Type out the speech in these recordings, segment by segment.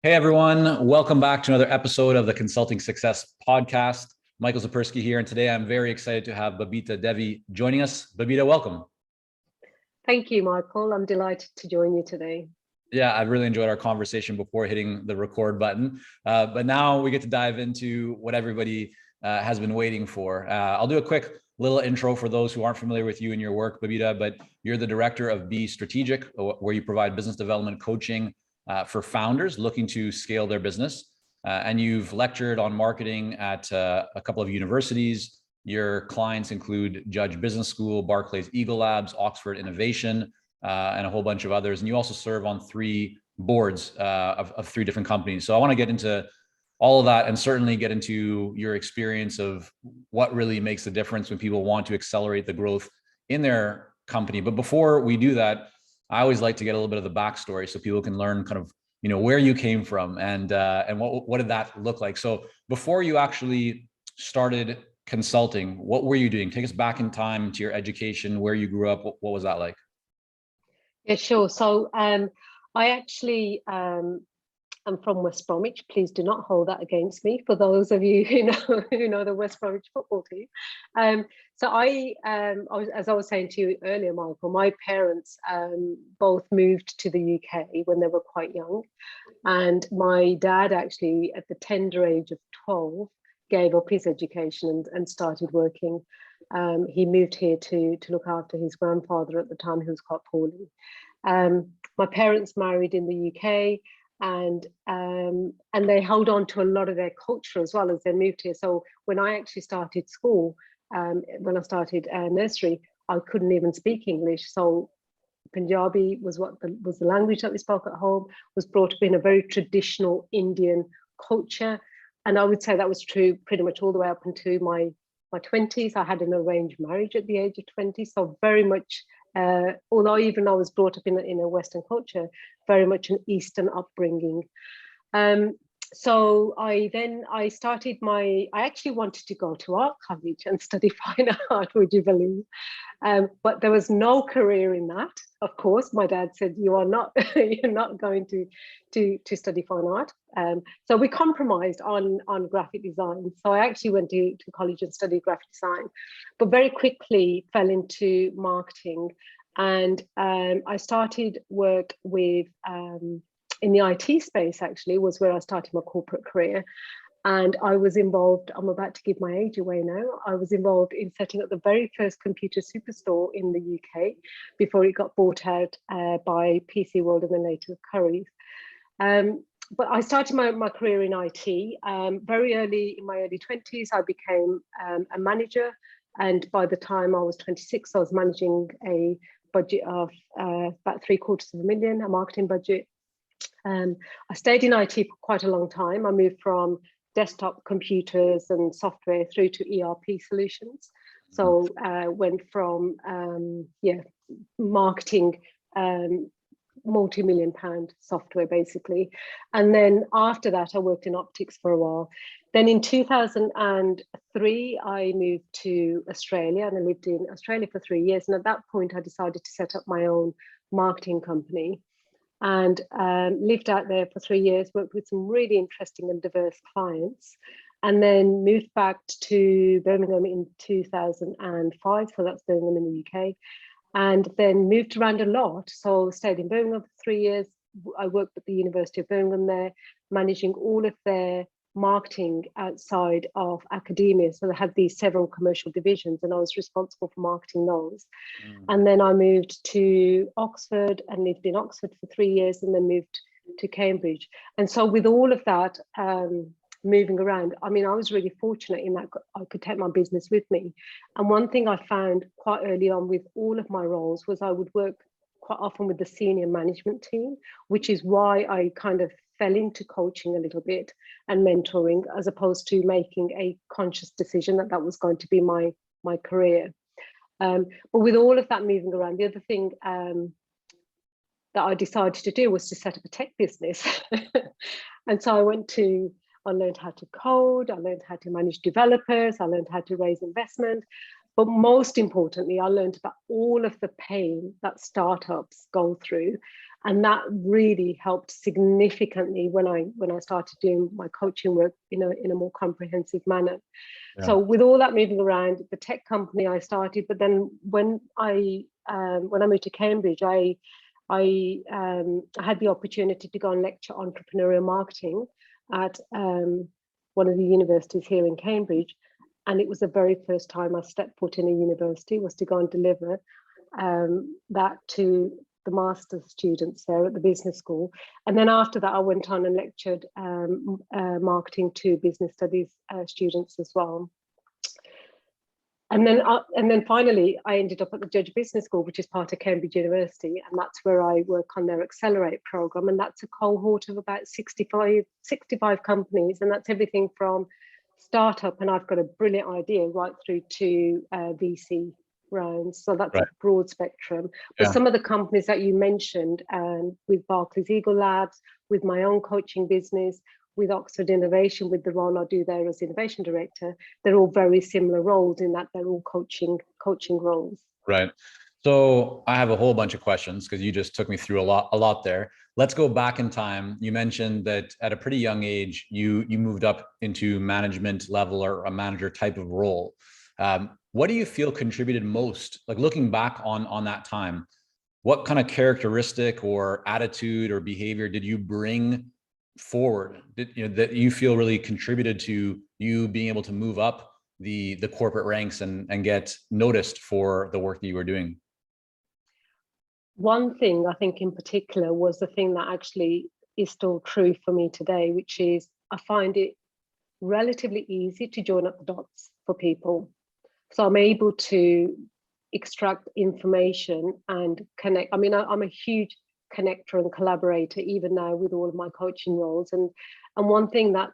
Hey everyone, welcome back to another episode of the Consulting Success Podcast. Michael Zapersky here, and today I'm very excited to have Babita Devi joining us. Babita, welcome. Thank you, Michael. I'm delighted to join you today. Yeah, I've really enjoyed our conversation before hitting the record button, but now we get to dive into what everybody has been waiting for. I'll do a quick little intro for those who aren't familiar with you and your work, Babita, but you're the director of Be Strategic, where you provide business development coaching for founders looking to scale their business. And you've lectured on marketing at a couple of universities. Your clients include Judge Business School, Barclays Eagle Labs, Oxford Innovation, and a whole bunch of others. And you also serve on three boards of three different companies. So I want to get into all of that and certainly get into your experience of what really makes the difference when people want to accelerate the growth in their company. But before we do that, I always like to get a little bit of the backstory so people can learn kind of, where you came from and what did that look like. So before you actually started consulting, what were you doing? Take us back in time to your education, where you grew up. What was that like? Yeah, sure. So I actually am from West Bromwich. Please do not hold that against me for those of you who know the West Bromwich football team. So as I was saying to you earlier, Michael, my parents both moved to the UK when they were quite young. And my dad actually, at the tender age of 12, gave up his education and started working. He moved here to look after his grandfather at the time, who was quite poorly. My parents married in the UK, and they held on to a lot of their culture as well as they moved here. So when I actually started school, when I started nursery, I couldn't even speak English. So Punjabi was was the language that we spoke at home. Was brought up in a very traditional Indian culture, and I would say that was true pretty much all the way up into my 20s. I had an arranged marriage at the age of 20, so very much, although even I was brought up in a Western culture, very much an Eastern upbringing. So I actually wanted to go to art college and study fine art, would you believe? But there was no career in that. Of course, my dad said, you're not going to study fine art. So we compromised on graphic design. So I actually went to college and studied graphic design, but very quickly fell into marketing. And I started work with, in the IT space, actually, was where I started my corporate career. And I was involved, I'm about to give my age away now, I was involved in setting up the very first computer superstore in the UK before it got bought out by PC World and then later Currys. But I started my career in IT. Very early, in my early 20s, I became a manager. And by the time I was 26, I was managing a budget of about $750,000, a marketing budget. I stayed in IT for quite a long time. I moved from desktop computers and software through to ERP solutions. So went from marketing, multi-million pound software basically. And then after that, I worked in optics for a while. Then in 2003, I moved to Australia and I lived in Australia for 3 years. And at that point, I decided to set up my own marketing company and lived out there for 3 years, worked with some really interesting and diverse clients, and then moved back to Birmingham in 2005. So that's Birmingham in the UK. And then moved around a lot. So stayed in Birmingham for 3 years. I worked at the University of Birmingham there, managing all of their marketing outside of academia. So they had these several commercial divisions and I was responsible for marketing those. And then I moved to Oxford and lived in Oxford for 3 years and then moved to Cambridge. And so with all of that, moving around, I mean, I was really fortunate in that I could take my business with me. And one thing I found quite early on with all of my roles was I would work quite often with the senior management team, which is why I kind of fell into coaching a little bit and mentoring, as opposed to making a conscious decision that that was going to be my career. But with all of that moving around, the other thing that I decided to do was to set up a tech business. And so I learned how to code, I learned how to manage developers, I learned how to raise investment. But most importantly, I learned about all of the pain that startups go through And that really helped significantly when I started doing my coaching work in a more comprehensive manner. Yeah. So with all that moving around, the tech company I started, but then when I moved to Cambridge, I had the opportunity to go and lecture entrepreneurial marketing at one of the universities here in Cambridge. And it was the very first time I stepped foot in a university, was to go and deliver that to the master's students there at the business school. And then after that, I went on and lectured marketing to business studies students as well. And then finally, I ended up at the Judge Business School, which is part of Cambridge University, and that's where I work on their Accelerate program. And that's a cohort of about 65 companies, and that's everything from startup, and I've got a brilliant idea, right through to VC rounds. So that's right. A broad spectrum. But some of the companies that you mentioned, with Barclays Eagle Labs, with my own coaching business, with Oxford Innovation, with the role I do there as Innovation Director, they're all very similar roles in that they're all coaching roles. Right. So I have a whole bunch of questions because you just took me through a lot there. Let's go back in time. You mentioned that at a pretty young age, you moved up into management level or a manager type of role. What do you feel contributed most? Like looking back on that time, what kind of characteristic or attitude or behavior did you bring forward that you feel really contributed to you being able to move up the corporate ranks and get noticed for the work that you were doing? One thing I think in particular was the thing that actually is still true for me today, which is I find it relatively easy to join up the dots for people. So I'm able to extract information and connect. I mean, I'm a huge connector and collaborator even now with all of my coaching roles, and one thing that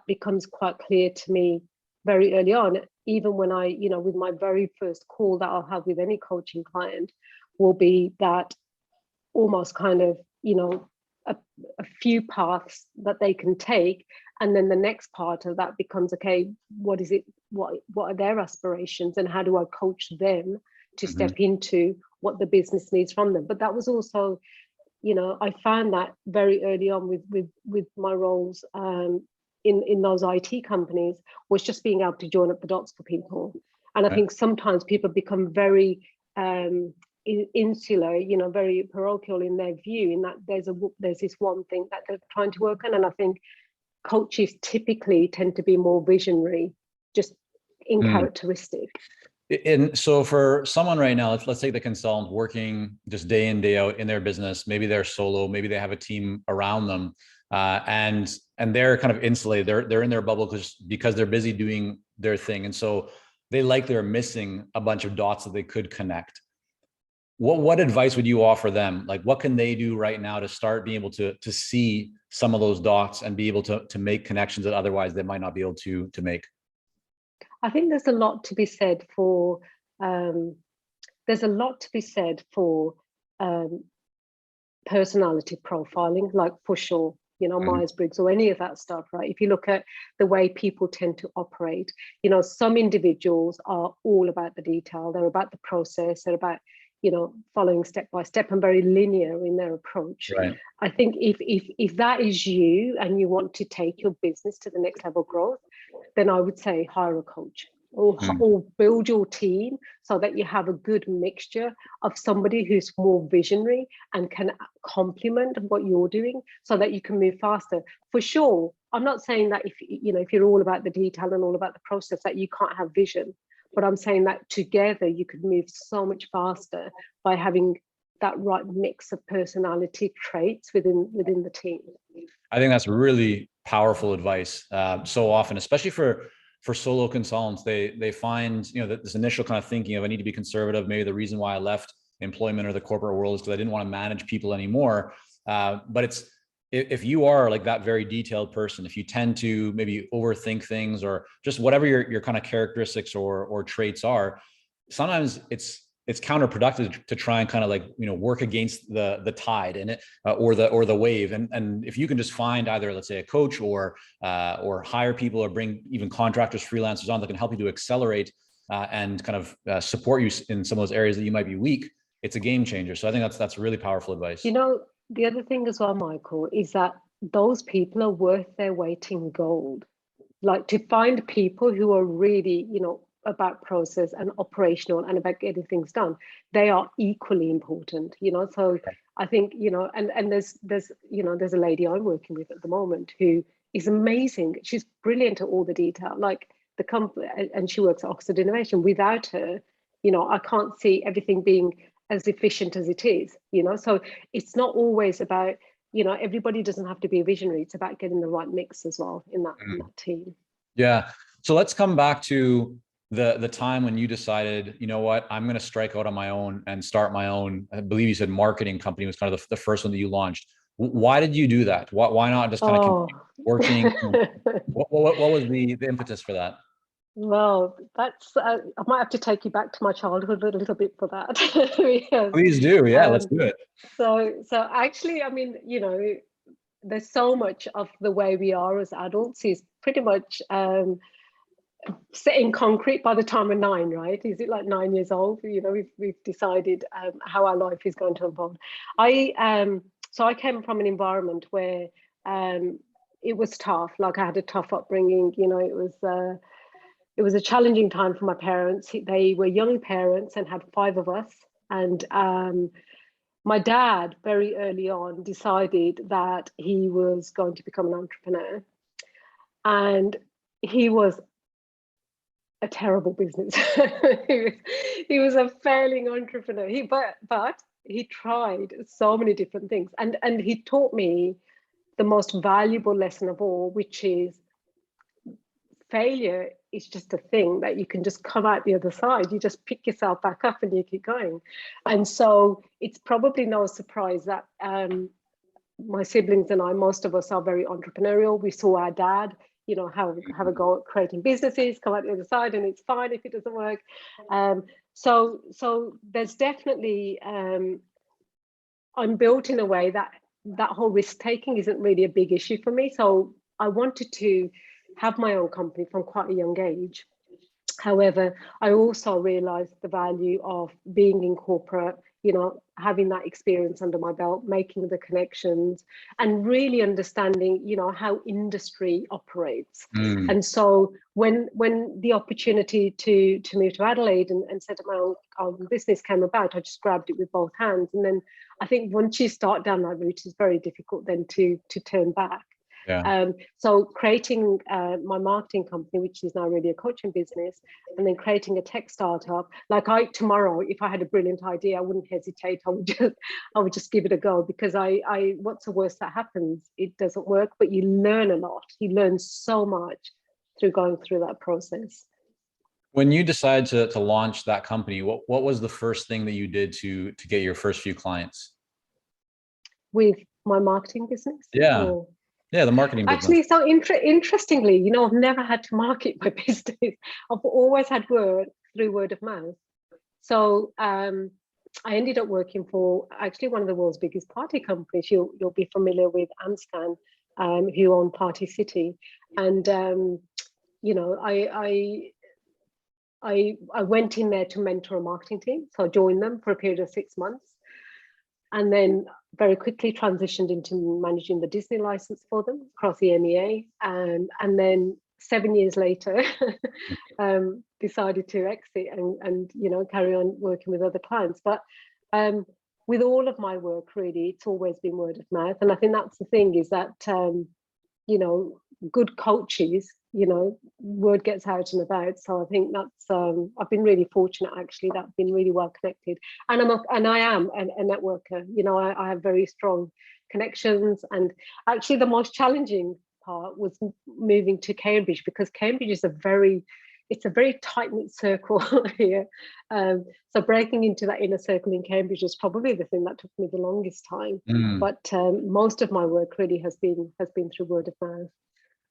becomes quite clear to me very early on, even when I with my very first call that I'll have with any coaching client, will be that almost kind of a few paths that they can take, and then the next part of that becomes, okay, what is it, what are their aspirations, and how do I coach them to step into what the business needs from them. But that was also, I found that very early on with my roles in those IT companies, was just being able to join up the dots for people. And I think sometimes people become very insular, very parochial in their view, in that there's this one thing that they're trying to work on. And I think coaches typically tend to be more visionary, just in characteristic. And so for someone right now, let's take the consultant working just day in, day out in their business. Maybe they're solo, maybe they have a team around them, and they're kind of insulated. They're in their bubble because they're busy doing their thing. And so they likely are missing a bunch of dots that they could connect. What advice would you offer them? Like, what can they do right now to start being able to see some of those dots and be able to make connections that otherwise they might not be able to make? I think there's a lot to be said for personality profiling, like for sure, Myers-Briggs or any of that stuff, right? If you look at the way people tend to operate, some individuals are all about the detail. They're about the process. They're about, following step by step and very linear in their approach. Right. I think if that is you and you want to take your business to the next level of growth, then I would say hire a coach or build your team so that you have a good mixture of somebody who's more visionary and can complement what you're doing so that you can move faster. For sure, I'm not saying that if you're all about the detail and all about the process that you can't have vision, but I'm saying that together you could move so much faster by having that right mix of personality traits within the team. I think that's really powerful advice. So often, especially for solo consultants, they find that this initial kind of thinking of, I need to be conservative. Maybe the reason why I left employment or the corporate world is because I didn't want to manage people anymore. But if you are like that very detailed person, if you tend to maybe overthink things or just whatever your kind of characteristics or traits are, sometimes it's counterproductive to try and kind of work against the tide and or the wave. And if you can just find either, let's say, a coach or hire people or bring even contractors, freelancers on that can help you to accelerate and kind of support you in some of those areas that you might be weak, it's a game changer. So I think that's really powerful advice. the other thing as well, Michael, is that those people are worth their weight in gold. Like, to find people who are really, about process and operational and about getting things done, they are equally important, So I think, and there's a lady I'm working with at the moment who is amazing. She's brilliant at all the detail, like the company, and she works at Oxford Innovation. Without her, I can't see everything being as efficient as it is, So it's not always about, everybody doesn't have to be a visionary. It's about getting the right mix as well in that team. Yeah. So let's come back to the time when you decided, you know what, I'm going to strike out on my own and start my own, I believe you said marketing company was kind of the first one that you launched. Why did you do that? Why not just kind of continue working? What was the impetus for that? Well, that's I might have to take you back to my childhood a little bit for that. Because, Please do. Yeah, let's do it. So actually, I mean, there's so much of the way we are as adults is pretty much set in concrete by the time we're 9, right? Is it like 9 years old? We've decided how our life is going to unfold. So I came from an environment where it was tough. Like, I had a tough upbringing. It was a challenging time for my parents. They were young parents and had 5 of us. And my dad, very early on, decided that he was going to become an entrepreneur. And he was a terrible business. he was a failing entrepreneur. But he tried so many different things. And he taught me the most valuable lesson of all, which is failure is just a thing that you can just come out the other side. You just pick yourself back up and you keep going. And so it's probably no surprise that my siblings and I, most of us are very entrepreneurial. We saw our dad, have a go at creating businesses, come out the other side, and it's fine if it doesn't work. So there's definitely, I'm built in a way that whole risk taking isn't really a big issue for me. So I wanted to have my own company from quite a young age. However, I also realized the value of being in corporate, having that experience under my belt, making the connections, and really understanding, how industry operates. And so when the opportunity to move to Adelaide and set up my own business came about, I just grabbed it with both hands. And then I think once you start down that route, it's very difficult then to turn back. Yeah. So creating my marketing company, which is now really a coaching business, and then creating a tech startup, like tomorrow, if I had a brilliant idea, I wouldn't hesitate. I would just give it a go, because what's the worst that happens? It doesn't work, but you learn a lot. You learn so much through going through that process. When you decided to launch that company, what was the first thing that you did to get your first few clients? With my marketing business? Yeah. Yeah, the marketing business. Actually, so interestingly, I've never had to market my business. I've always had word of mouth. So I ended up working for actually one of the world's biggest party companies. You'll be familiar with Amscan, who own Party City, and I went in there to mentor a marketing team. So I joined them for a period of 6 months, and then very quickly transitioned into managing the Disney license for them across the EMEA. And then 7 years later, decided to exit and carry on working with other clients. But with all of my work, really, it's always been word of mouth. And I think that's the thing, is that, good coaches, word gets out and about. So I think that's, I've been really fortunate, actually, that I've been really well connected. And I am a networker. I have very strong connections. And actually the most challenging part was moving to Cambridge, because Cambridge is a very tight-knit circle here. So breaking into that inner circle in Cambridge is probably the thing that took me the longest time. But most of my work really has been through word of mouth.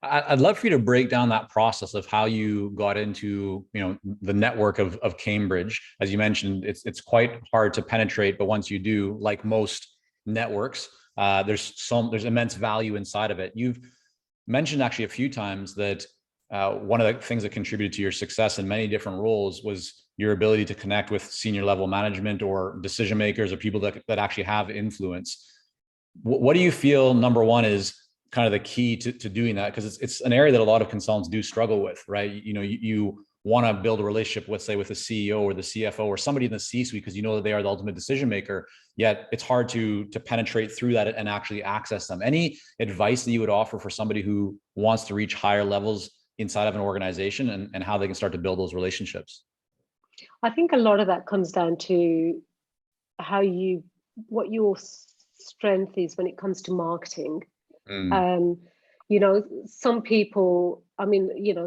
I'd love for you to break down that process of how you got into, the network of Cambridge. As you mentioned, it's quite hard to penetrate, but once you do, like most networks, there's immense value inside of it. You've mentioned actually a few times that one of the things that contributed to your success in many different roles was your ability to connect with senior level management or decision makers or people that actually have influence. what do you feel, number one, is kind of the key to doing that? Because it's an area that a lot of consultants do struggle with, right? You want to build a relationship with, say, with the CEO or the CFO or somebody in the C-suite because you know that they are the ultimate decision maker, yet it's hard to penetrate through that and actually access them. Any advice that you would offer for somebody who wants to reach higher levels inside of an organization and how they can start to build those relationships? I think a lot of that comes down to what your strength is when it comes to marketing. Some people,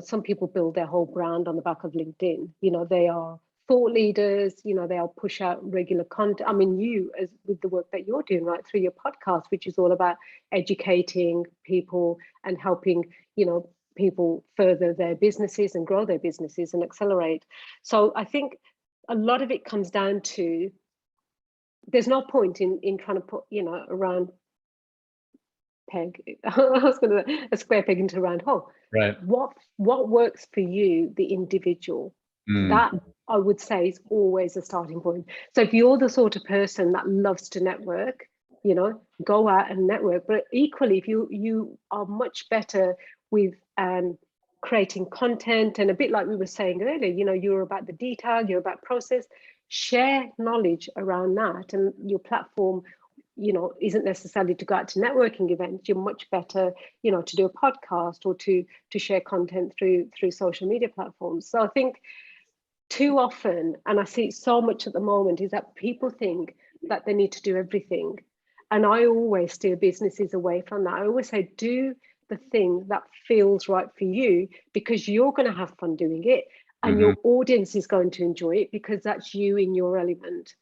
some people build their whole brand on the back of LinkedIn. They are thought leaders, they'll push out regular content. I mean, as with the work that you're doing right through your podcast, which is all about educating people and helping, people further their businesses and grow their businesses and accelerate. So I think a lot of it comes down to, there's no point in trying to put, a round peg, a square peg into a round hole. Right. What works for you, the individual, that I would say is always a starting point. So if you're the sort of person that loves to network, go out and network. But equally, if you are much better with creating content, and a bit like we were saying earlier, you're about the detail, you're about process, share knowledge around that, and your platform isn't necessarily to go out to networking events. You're much better, to do a podcast or to share content through social media platforms. So I think too often, and I see it so much at the moment, is that people think that they need to do everything. And I always steer businesses away from that. I always say, do the thing that feels right for you, because you're going to have fun doing it, and your audience is going to enjoy it because that's you in your element.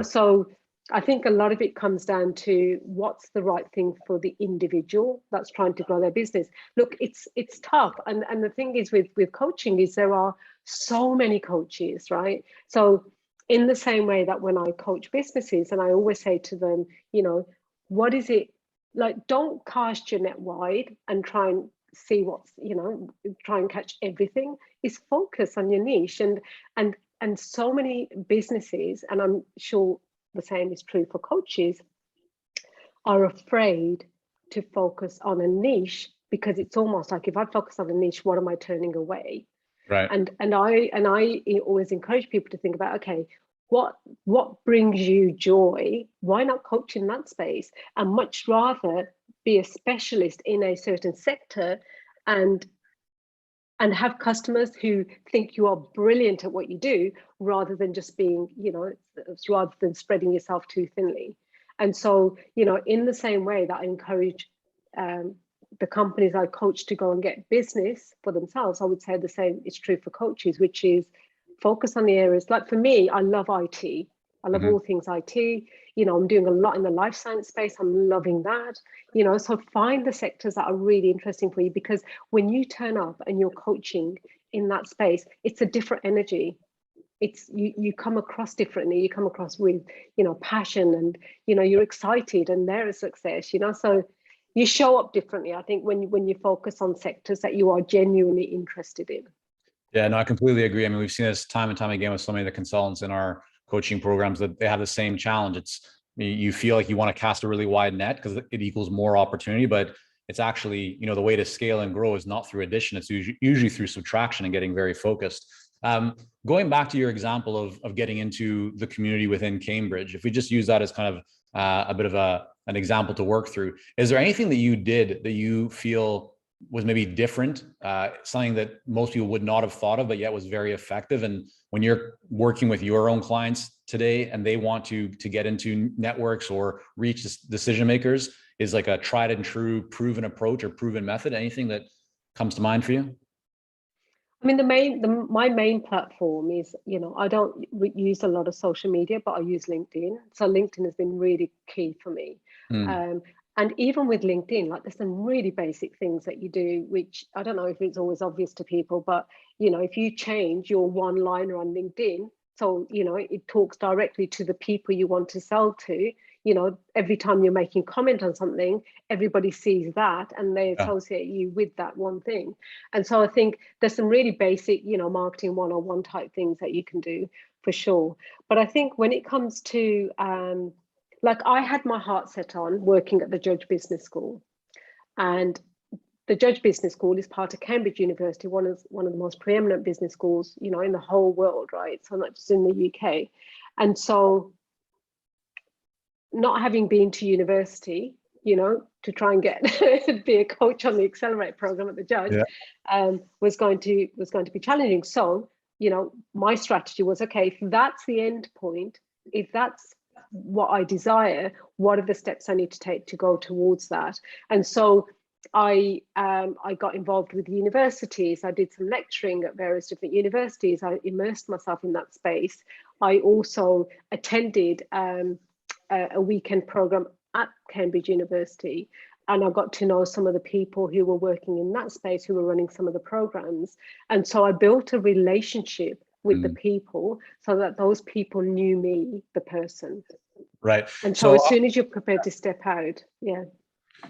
So I think a lot of it comes down to what's the right thing for the individual that's trying to grow their business. Look, it's tough. And the thing is with coaching is there are so many coaches, right? So in the same way that when I coach businesses, and I always say to them, what is it, like, don't cast your net wide and try and see what's, try and catch everything. Is focus on your niche. And so many businesses, and I'm sure the same is true for coaches, are afraid to focus on a niche because it's almost like, if I focus on a niche, what am I turning away? Right. And I always encourage people to think about, okay, what brings you joy? Why not coach in that space? And much rather be a specialist in a certain sector and have customers who think you are brilliant at what you do, rather than just being, rather than spreading yourself too thinly. And so, in the same way that I encourage the companies I coach to go and get business for themselves, I would say the same is true for coaches, which is focus on the areas. Like for me, I love IT. I love all things IT. I'm doing a lot in the life science space. I'm loving that. So find the sectors that are really interesting for you, because when you turn up and you're coaching in that space, it's a different energy. It's you come across differently. You come across with, passion, and, you're excited, and there is success, so you show up differently, I think, when you focus on sectors that you are genuinely interested in. Yeah, no, I completely agree. I mean, we've seen this time and time again with so many of the consultants in our coaching programs that they have the same challenge. It's, you feel like you want to cast a really wide net because it equals more opportunity, but it's actually, the way to scale and grow is not through addition. It's usually through subtraction and getting very focused. Going back to your example of getting into the community within Cambridge, if we just use that as kind of a bit of an example to work through, is there anything that you did that you feel was maybe different, something that most people would not have thought of, but yet was very effective? And when you're working with your own clients today and they want to get into networks or reach decision makers, is like a tried and true proven approach or proven method anything that comes to mind for you? I mean, my main platform is, I don't use a lot of social media, but I use LinkedIn. So LinkedIn has been really key for me. And even with LinkedIn, like, there's some really basic things that you do, which I don't know if it's always obvious to people, but, if you change your one-liner on LinkedIn, so, it talks directly to the people you want to sell to, every time you're making comment on something, everybody sees that and they associate you with that one thing. And so I think there's some really basic, marketing 101 type things that you can do for sure. But I think when it comes to like I had my heart set on working at the Judge Business School, and the Judge Business School is part of Cambridge University, one of the most preeminent business schools, you know, in the whole world, right? So not just in the UK. And so, not having been to university, you know, to try and get be a coach on the Accelerate program at the Judge, was going to be challenging. So, you know, my strategy was, okay, if that's the end point, if that's what I desire, what are the steps I need to take to go towards that? And so I got involved with universities. I did some lecturing at various different universities. I immersed myself in that space. I also attended a weekend program at Cambridge University, and I got to know some of the people who were working in that space, who were running some of the programs. And so I built a relationship with the people so that those people knew me, the person. Right. And so as soon as you're prepared to step out,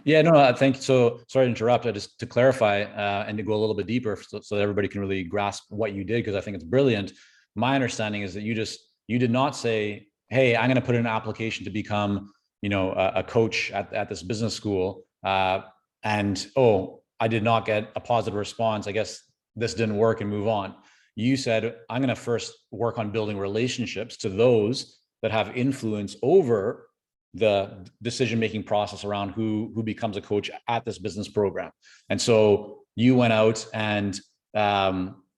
Yeah, no, I think so. Sorry to interrupt. Just to clarify and to go a little bit deeper so that everybody can really grasp what you did, because I think it's brilliant. My understanding is that you did not say, hey, I'm going to put in an application to become, you know, a coach at this business school. And, oh, I did not get a positive response. I guess this didn't work and move on. You said, I'm going to first work on building relationships to those that have influence over the decision-making process around who becomes a coach at this business program. And so you went out and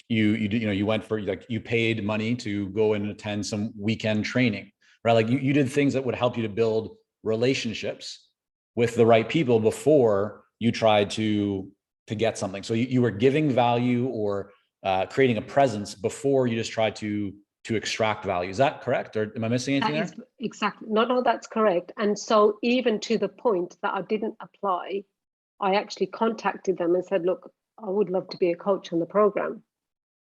you went for, like, you paid money to go and attend some weekend training, right? Like you did things that would help you to build relationships with the right people before you tried to get something. So you were giving value or creating a presence before you just tried to extract value. Is that correct? Or am I missing anything there? Exactly. No, that's correct. And so even to the point that I didn't apply, I actually contacted them and said, look, I would love to be a coach on the program.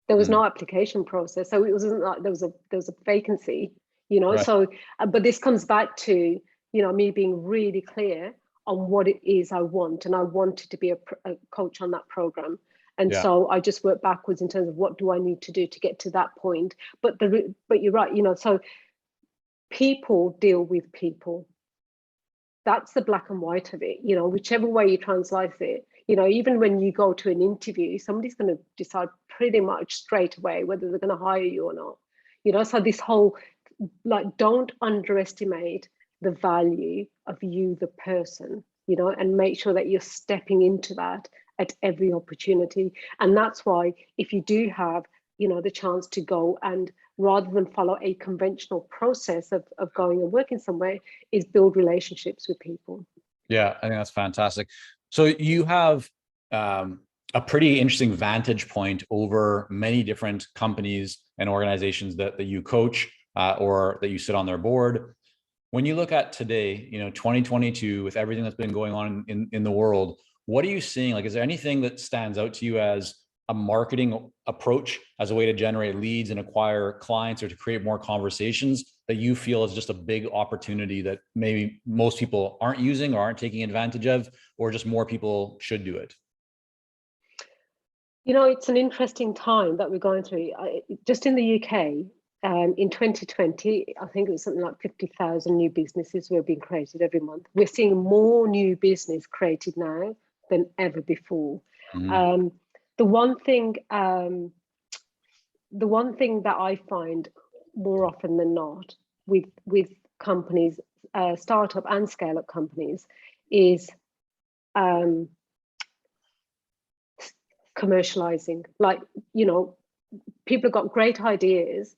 There was no application process. So it wasn't like there was a vacancy, you know. Right. So, but this comes back to, you know, me being really clear on what it is I want. And I wanted to be a coach on that program. And so I just worked backwards in terms of what do I need to do to get to that point. But you're right, you know, so people deal with people. That's the black and white of it, you know, whichever way you translate it. You know, even when you go to an interview, somebody's going to decide pretty much straight away whether they're going to hire you or not. You know, so this whole, like, don't underestimate the value of you, the person, you know, and make sure that you're stepping into that at every opportunity. And that's why if you do have, you know, the chance to go and rather than follow a conventional process of going and working somewhere, is build relationships with people. Yeah, I think that's fantastic. So you have a pretty interesting vantage point over many different companies and organizations that you coach or that you sit on their board. When you look at today, you know, 2022, with everything that's been going on in the world, what are you seeing? Like, is there anything that stands out to you as a marketing approach, as a way to generate leads and acquire clients or to create more conversations, that you feel is just a big opportunity that maybe most people aren't using or aren't taking advantage of, or just more people should do it? You know, it's an interesting time that we're going through. Just in the UK, in 2020, I think it was something like 50,000 new businesses were being created every month. We're seeing more new business created now than ever before. Mm-hmm. The one thing that I find more often than not with companies, startup and scale up companies, is commercializing. Like, you know, people have got great ideas,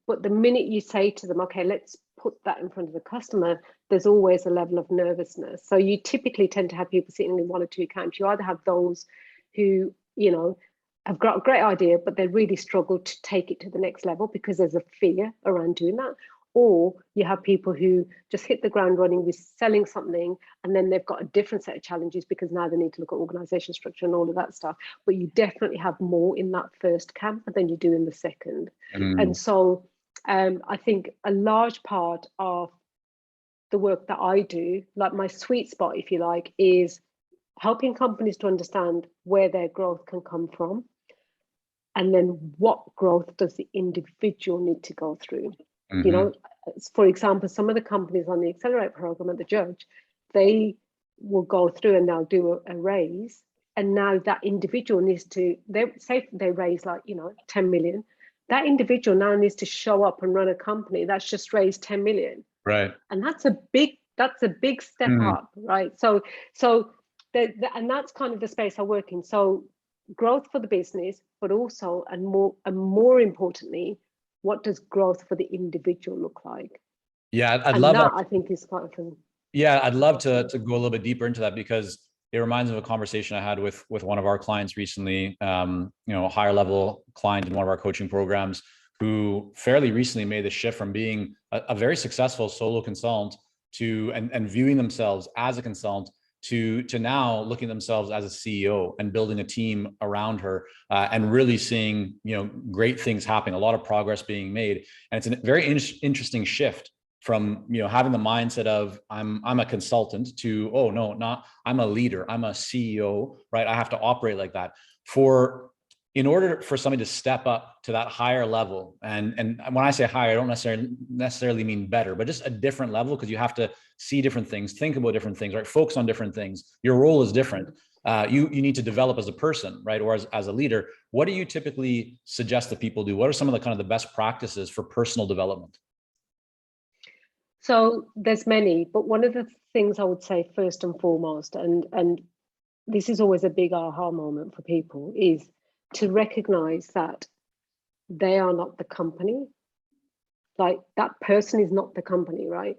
but the minute you say to them, okay, let's put that in front of the customer, there's always a level of nervousness. So you typically tend to have people sitting in one or two camps. You either have those who, you know, have got a great idea, but they really struggle to take it to the next level because there's a fear around doing that. Or you have people who just hit the ground running with selling something, and then they've got a different set of challenges because now they need to look at organization structure and all of that stuff. But you definitely have more in that first camp than you do in the second. And so I think a large part of the work that I do, like my sweet spot, if you like, is helping companies to understand where their growth can come from, and then what growth does the individual need to go through. You know, for example, some of the companies on the Accelerate program at the Judge, they will go through and they'll do a raise. And now that individual needs to, they say they raise like, 10 million. That individual now needs to show up and run a company that's just raised 10 million. Right. And that's a big step up, right? So and that's kind of the space I work in. So growth for the business, but also, and more importantly, what does growth for the individual look like? Yeah, I'd love that. I think is quite fun. Yeah, I'd love to go a little bit deeper into that, because it reminds me of a conversation I had with one of our clients recently, a higher level client in one of our coaching programs, who fairly recently made the shift from being a very successful solo consultant to and viewing themselves as a consultant to now looking at themselves as a CEO and building a team around her, and really seeing great things happening, a lot of progress being made. And it's a very interesting shift from having the mindset of I'm a consultant to, oh no, not I'm a leader, I'm a CEO, right? I have to operate like that. In order for somebody to step up to that higher level, and when I say higher, I don't necessarily mean better, but just a different level, because you have to see different things, think about different things, right? Focus on different things. Your role is different. You need to develop as a person, right? Or as a leader. What do you typically suggest that people do? What are some of the kind of the best practices for personal development? So there's many, but one of the things I would say first and foremost, and this is always a big aha moment for people, is to recognize that they are not the company. Like, that person is not the company, right?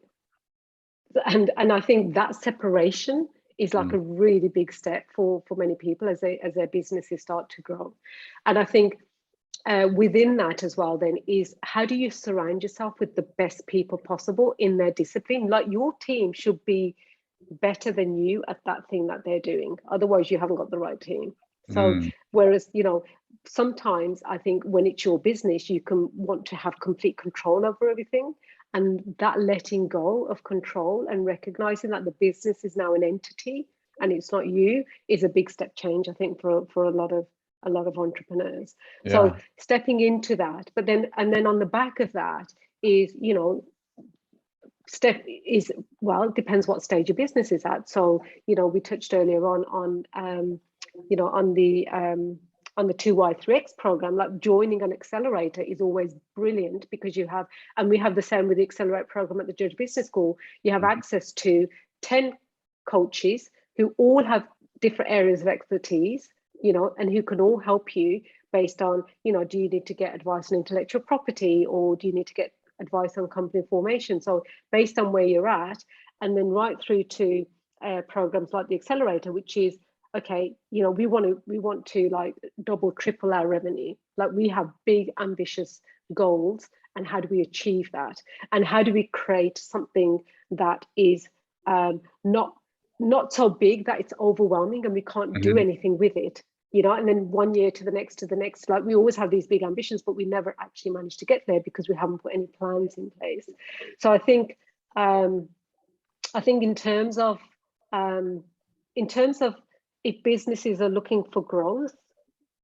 And I think that separation is like a really big step for many people as their businesses start to grow. And I think within that as well then is, how do you surround yourself with the best people possible in their discipline? Like, your team should be better than you at that thing that they're doing. Otherwise, you haven't got the right team. So whereas, sometimes I think when it's your business, you can want to have complete control over everything. And that letting go of control and recognizing that the business is now an entity and it's not you is a big step change, I think, for a lot of entrepreneurs. Yeah. So stepping into that, but then on the back of that is, it depends what stage your business is at. So, we touched earlier on the 2Y3X program, like joining an accelerator is always brilliant, because and we have the same with the Accelerate program at the Judge Business School. You have access to 10 coaches who all have different areas of expertise, and who can all help you based on, do you need to get advice on intellectual property, or do you need to get advice on company formation? So based on where you're at, and then right through to programs like the Accelerator, which is, okay, we want to like double, triple our revenue. Like, we have big, ambitious goals, and how do we achieve that? And how do we create something that is not so big that it's overwhelming and we can't do anything with it? And then 1 year to the next, like, we always have these big ambitions, but we never actually manage to get there because we haven't put any plans in place. So I think in terms of if businesses are looking for growth,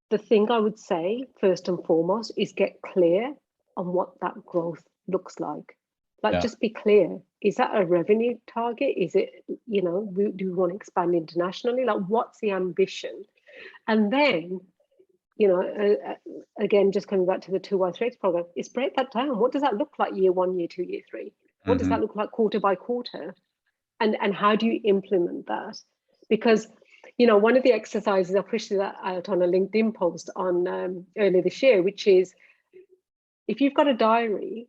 the thing I would say first and foremost is get clear on what that growth looks like. Like, just be clear. Is that a revenue target? Is it, do we want to expand internationally? Like, what's the ambition? And then, again, just coming back to the 2Y3X program, is break that down. What does that look like year 1, year 2, year 3? What does that look like quarter by quarter? And how do you implement that? Because, one of the exercises, I pushed that out on a LinkedIn post on earlier this year, which is, if you've got a diary,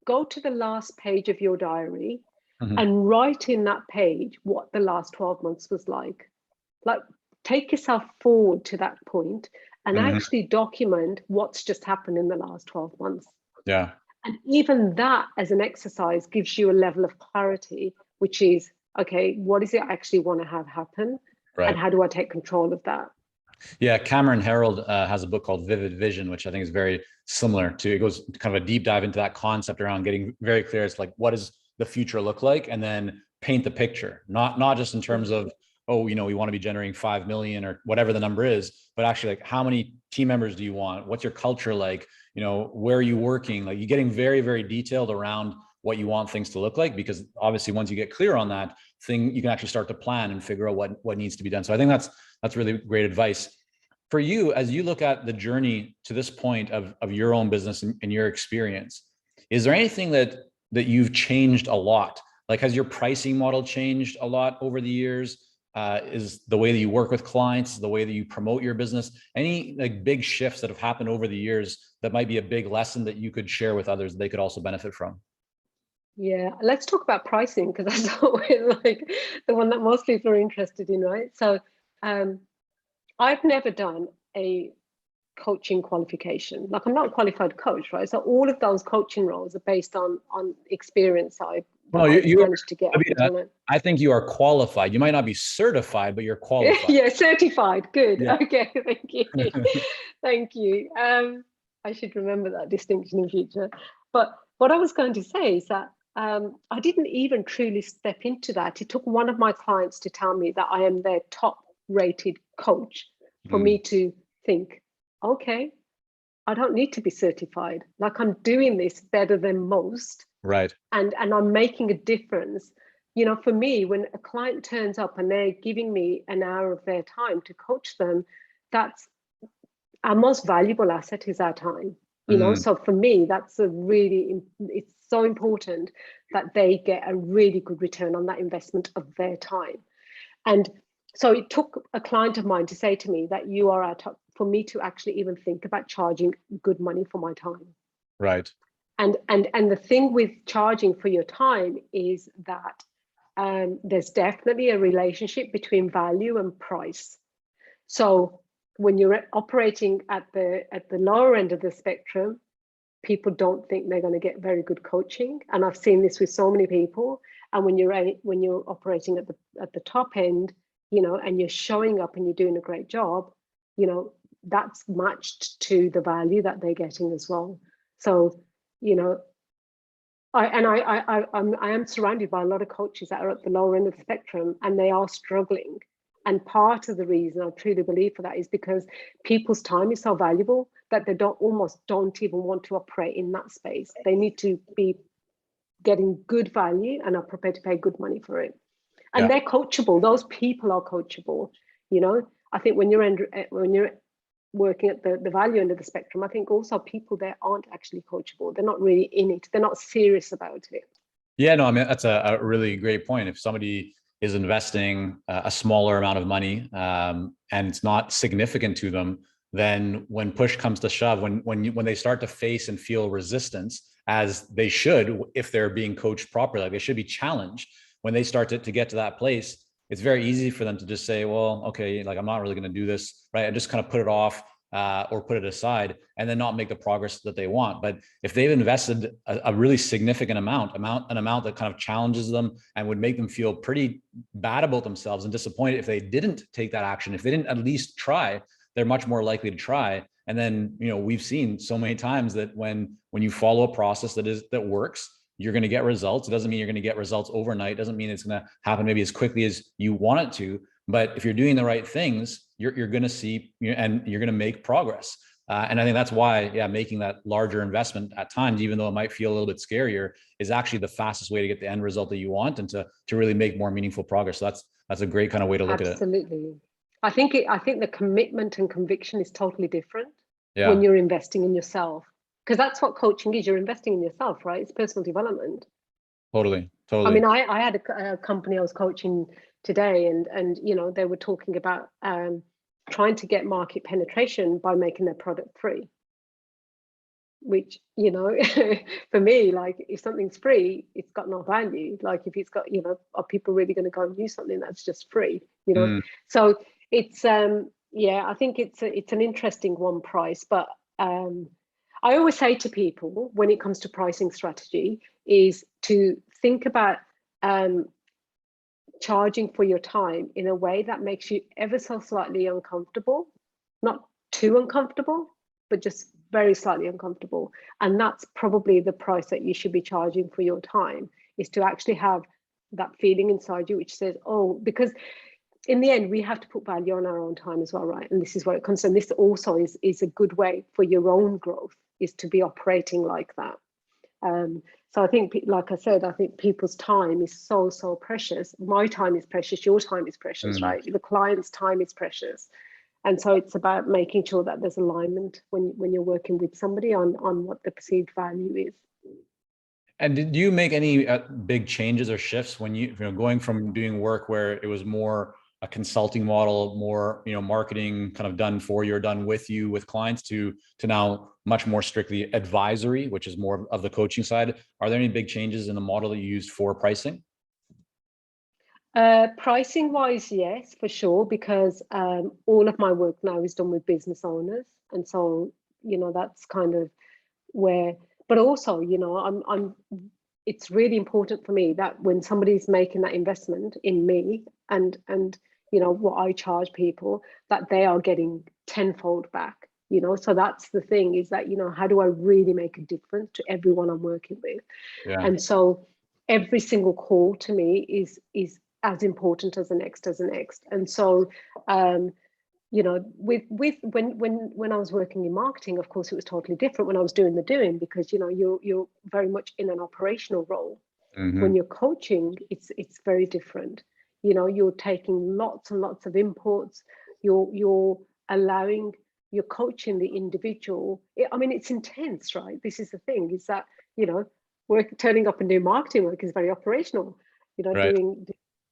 go to the last page of your diary and write in that page what the last 12 months was like. Like, take yourself forward to that point and actually document what's just happened in the last 12 months. Yeah. And even that as an exercise gives you a level of clarity, which is, okay, what is it I actually want to have happen? Right. And how do I take control of that? Yeah, Cameron Herold has a book called Vivid Vision, which I think is very similar to, it goes kind of a deep dive into that concept around getting very clear as to, like, what does the future look like? And then paint the picture, not just in terms of, oh, we want to be generating 5 million or whatever the number is, but actually, like, how many team members do you want? What's your culture like? where are you working? Like, you're getting very, very detailed around what you want things to look like, because obviously once you get clear on that thing, you can actually start to plan and figure out what needs to be done. So I think that's really great advice. For you, as you look at the journey to this point of your own business and your experience, is there anything that you've changed a lot? Like, has your pricing model changed a lot over the years? Is the way that you work with clients, the way that you promote your business, any like big shifts that have happened over the years that might be a big lesson that you could share with others that they could also benefit from? Yeah, let's talk about pricing, because that's always like the one that most people are interested in, right? So I've never done a coaching qualification. Like, I'm not a qualified coach, right? So all of those coaching roles are based on experience I've managed to get. I think you are qualified. You might not be certified, but you're qualified. Yeah, certified. Good. Yeah. Okay, thank you. Thank you. I should remember that distinction in future. But what I was going to say is that I didn't even truly step into that. It took one of my clients to tell me that I am their top rated coach for me to think, okay, I don't need to be certified. Like, I'm doing this better than most. Right. And I'm making a difference. For me, when a client turns up and they're giving me an hour of their time to coach them, that's our most valuable asset, is our time. So for me, it's so important that they get a really good return on that investment of their time. And so it took a client of mine to say to me that you are our top, for me to actually even think about charging good money for my time. Right. And the thing with charging for your time is that there's definitely a relationship between value and price. So when you're operating at the lower end of the spectrum, people don't think they're going to get very good coaching, and I've seen this with so many people. And when you're operating at the top end, and you're showing up and you're doing a great job, that's matched to the value that they're getting as well. So I am surrounded by a lot of coaches that are at the lower end of the spectrum, and they are struggling. And part of the reason I truly believe for that is because people's time is so valuable that they almost don't even want to operate in that space. They need to be getting good value and are prepared to pay good money for it. And they're coachable. Those people are coachable. I think when you're working at the value end of the spectrum, I think also people there aren't actually coachable. They're not really in it. They're not serious about it. Yeah, no, I mean, that's a really great point. If somebody is investing a smaller amount of money and it's not significant to them, then when push comes to shove, when they start to face and feel resistance, as they should, if they're being coached properly, like they should be challenged. When they start to get to that place, it's very easy for them to just say, well, okay, like, I'm not really going to do this, right? I just kind of put it off or put it aside, and then not make the progress that they want. But if they've invested a really significant amount that kind of challenges them and would make them feel pretty bad about themselves and disappointed if they didn't take that action, if they didn't at least try, they're much more likely to try. And then, we've seen so many times that when you follow a process that works, you're going to get results. It doesn't mean you're going to get results overnight. It doesn't mean it's going to happen maybe as quickly as you want it to. But if you're doing the right things, you're going to see, and you're going to make progress. And I think that's why, making that larger investment at times, even though it might feel a little bit scarier, is actually the fastest way to get the end result that you want and to really make more meaningful progress. So that's a great kind of way to look at it. Absolutely. I think the commitment and conviction is totally different when you're investing in yourself, because that's what coaching is. You're investing in yourself, right? It's personal development. Totally. I mean, I had a company I was coaching today, and they were talking about trying to get market penetration by making their product free, which for me, like, if something's free, it's got no value. Like, if it's got, are people really going to go and use something that's just free? So it's I think it's an interesting one, price. But I always say to people, when it comes to pricing strategy, is to think about charging for your time in a way that makes you ever so slightly uncomfortable, not too uncomfortable, but just very slightly uncomfortable. And that's probably the price that you should be charging for your time, is to actually have that feeling inside you which says, oh, because in the end, we have to put value on our own time as well, right? And this is where it comes from. This also is a good way for your own growth, is to be operating like that. So I think, like I said, I think people's time is so precious. My time is precious. Your time is precious, right? The client's time is precious. And so it's about making sure that there's alignment when you're working with somebody on what the perceived value is. And did you make any big changes or shifts when you know, going from doing work where it was more a consulting model, more, you know, marketing kind of done for you or done with you with clients to now much more strictly advisory, which is more of the coaching side? Are there any big changes in the model that you used for pricing? Pricing wise, yes, for sure, because all of my work now is done with business owners. And so, you know, that's kind of where, but also, you know, it's really important for me that when somebody's making that investment in me and you know what I charge people, that they are getting tenfold back, you know. So that's the thing, is that, you know, how do I really make a difference to everyone I'm working with? Yeah. And so every single call to me is as important as the next, and so you know, with when I was working in marketing, of course it was totally different when I was doing the doing, because, you know, you're very much in an operational role. When you're coaching, it's very different. You know, you're taking lots and lots of inputs. You're allowing, you're coaching the individual. I mean, it's intense, right? This is the thing, is that, you know, turning up and doing marketing work is very operational. You know, Right. doing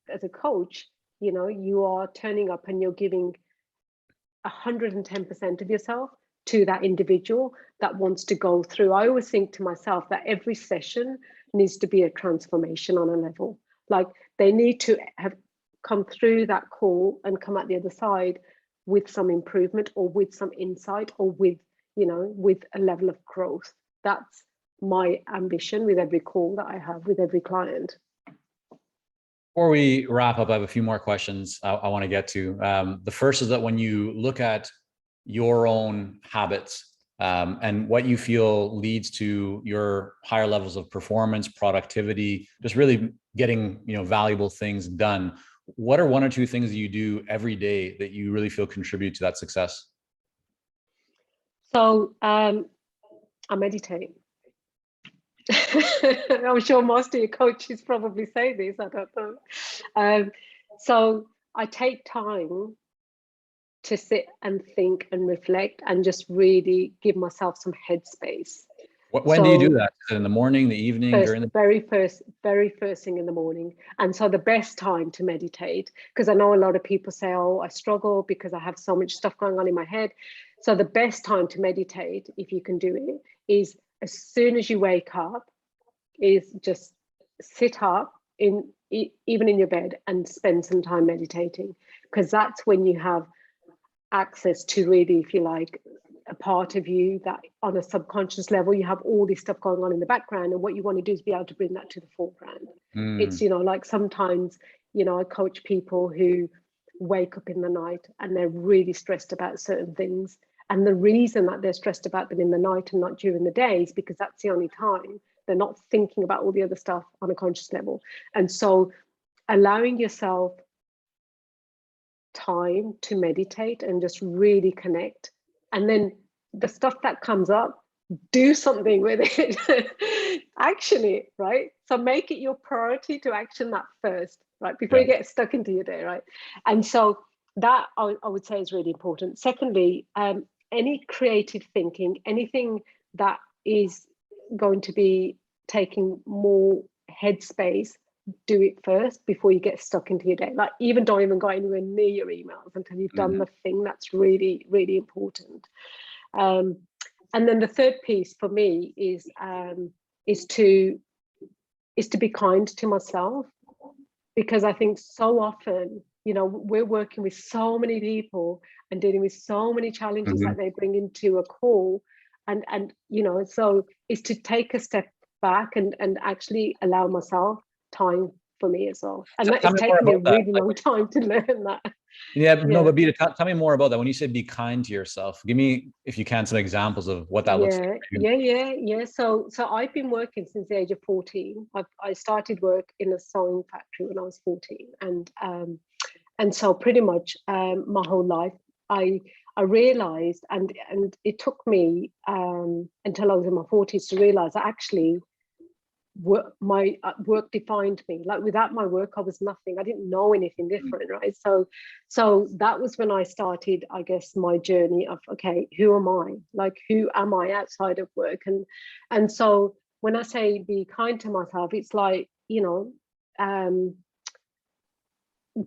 as a coach, you know, you are turning up and you're giving 110% of yourself to that individual that wants to go through. I always think to myself that every session needs to be a transformation on a level. Like, they need to have come through that call and come out the other side with some improvement, or with some insight, or with, you know, with a level of growth. That's my ambition with every call that I have with every client. Before we wrap up, I have a few more questions I want to get to. The first is that when you look at your own habits and what you feel leads to your higher levels of performance, productivity, just really getting, you know, valuable things done, what are one or two things that you do every day that you really feel contribute to that success? So I meditate. I'm sure most of your coaches probably say this, I don't know. So I take time to sit and think and reflect and just really give myself some headspace. When do you do that? Is it in the morning, the evening, during the very first thing in the morning. And so the best time to meditate, because I know a lot of people say, oh, I struggle because I have so much stuff going on in my head. So the best time to meditate, if you can do it, is as soon as you wake up, is just sit up even in your bed and spend some time meditating, because that's when you have access to really, if you like, a part of you that on a subconscious level, you have all this stuff going on in the background, and what you want to do is be able to bring that to the foreground. It's, you know, like sometimes, you know, I coach people who wake up in the night and they're really stressed about certain things, and the reason that they're stressed about them in the night and not during the day is because that's the only time they're not thinking about all the other stuff on a conscious level. And so allowing yourself time to meditate and just really connect, and then the stuff that comes up, do something with it. Action it, right? So make it your priority to action that first, right, before you get stuck into your day, right? And so that I would say is really important. Secondly, any creative thinking, anything that is going to be taking more headspace, do it first before you get stuck into your day. Like, even don't even go anywhere near your emails until you've done the thing that's really, really important. And then the third piece for me is to be kind to myself, because I think so often, you know, we're working with so many people and dealing with so many challenges that they bring into a call, and you know, so is to take a step back and actually allow myself time for me as well. And that is taking me a really long time to learn that. Yeah, no, but Babita, tell me more about that. When you say be kind to yourself, give me, if you can, some examples of what that looks like. Yeah. So I've been working since the age of 14. I started work in a sewing factory when I was 14, and so pretty much my whole life I I realized, and it took me until I was in my 40s to realize that actually my work defined me. Like without my work, I was nothing. I didn't know anything different, right? So that was when I started, I guess, my journey of, okay, who am I? Like, who am I outside of work? And so when I say be kind to myself, it's like,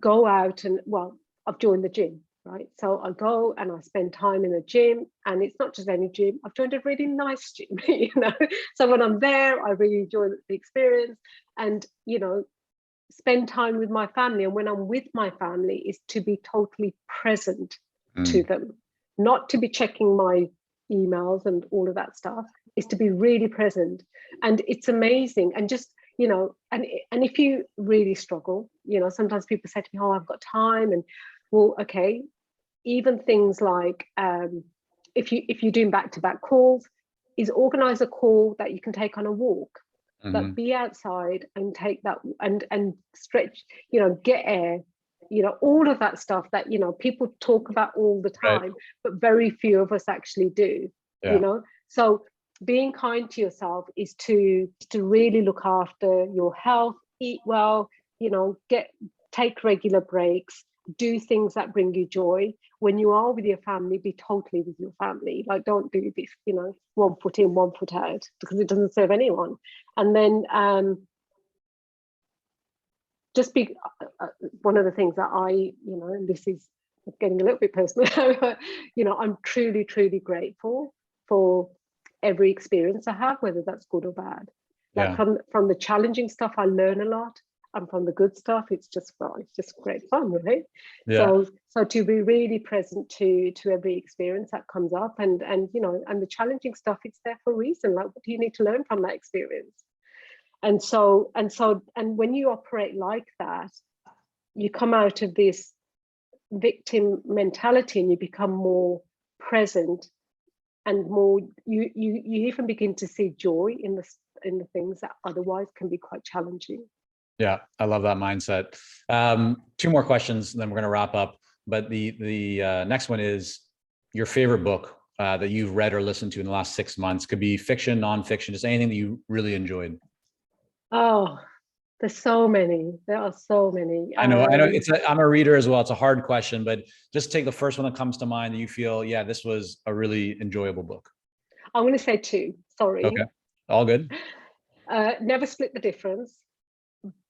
go out and, well, I've joined the gym, right? So I go and I spend time in the gym, and it's not just any gym. I've joined a really nice gym, So when I'm there, I really enjoy the experience, and spend time with my family. And when I'm with my family, is to be totally present to them, not to be checking my emails and all of that stuff. Is to be really present, and it's amazing. And just and if you really struggle, sometimes people say to me, "Oh, I've got time," and well, okay, even things like if you're doing back-to-back calls, is organize a call that you can take on a walk, that be outside and take that and stretch, get air, all of that stuff that people talk about all the time, right, but very few of us actually do. So being kind to yourself is to really look after your health, eat well, take regular breaks, do things that bring you joy. When you are with your family, be totally with your family. Like, don't do this, one foot in, one foot out, because it doesn't serve anyone. And then just be one of the things that I, and this is getting a little bit personal, I'm truly, truly grateful for every experience I have, whether that's good or bad. Like from the challenging stuff, I learn a lot, and from the good stuff, it's just great fun, right? So to be really present to every experience that comes up, and and the challenging stuff, it's there for a reason. Like, what do you need to learn from that experience? And when you operate like that, you come out of this victim mentality and you become more present, and more you even begin to see joy in the things that otherwise can be quite challenging. Yeah, I love that mindset. 2 more questions, and then we're going to wrap up. But the next one is your favorite book that you've read or listened to in the last 6 months. Could be fiction, nonfiction, just anything that you really enjoyed. Oh, there's so many. There are so many. I know. I'm a reader as well. It's a hard question, but just take the first one that comes to mind that you feel, yeah, this was a really enjoyable book. I'm going to say 2. Sorry. Okay. All good. Never Split the Difference.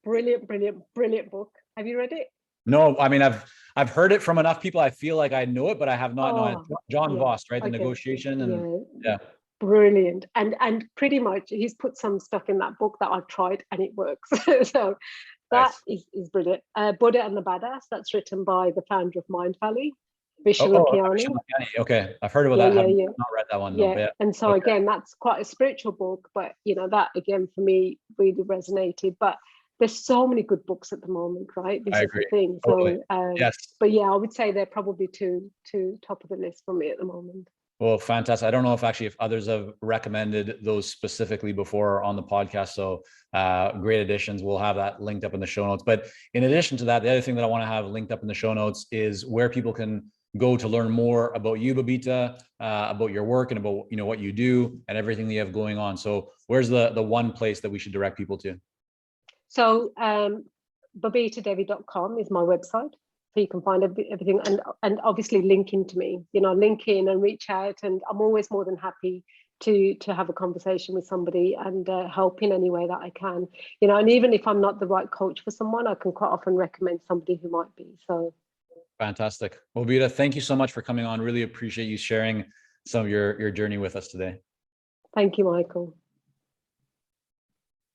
Brilliant, brilliant, brilliant book. Have you read it? No, I mean, I've heard it from enough people. I feel like I know it, but I have not known it. John Voss, right? The negotiation and brilliant. And pretty much he's put some stuff in that book that I've tried and it works. So that is brilliant. Buddha and the Badass, that's written by the founder of Mind Valley, Vishen Lakhiani. Okay, I've heard about that. I've not read that one. Yeah. And so again, that's quite a spiritual book, but that again for me really resonated. But there's so many good books at the moment, right? This is the thing. Totally. So but yeah, I would say they're probably two top of the list for me at the moment. Well, fantastic. I don't know if others have recommended those specifically before on the podcast. So great additions. We'll have that linked up in the show notes. But in addition to that, the other thing that I want to have linked up in the show notes is where people can go to learn more about you, Babita, about your work and about what you do and everything that you have going on. So where's the one place that we should direct people to? So babitadevi.com is my website. So you can find everything, and obviously link into me, link in and reach out. And I'm always more than happy to have a conversation with somebody and help in any way that I can, and even if I'm not the right coach for someone, I can quite often recommend somebody who might be. So fantastic. Well, Babita, thank you so much for coming on. Really appreciate you sharing some of your journey with us today. Thank you, Michael.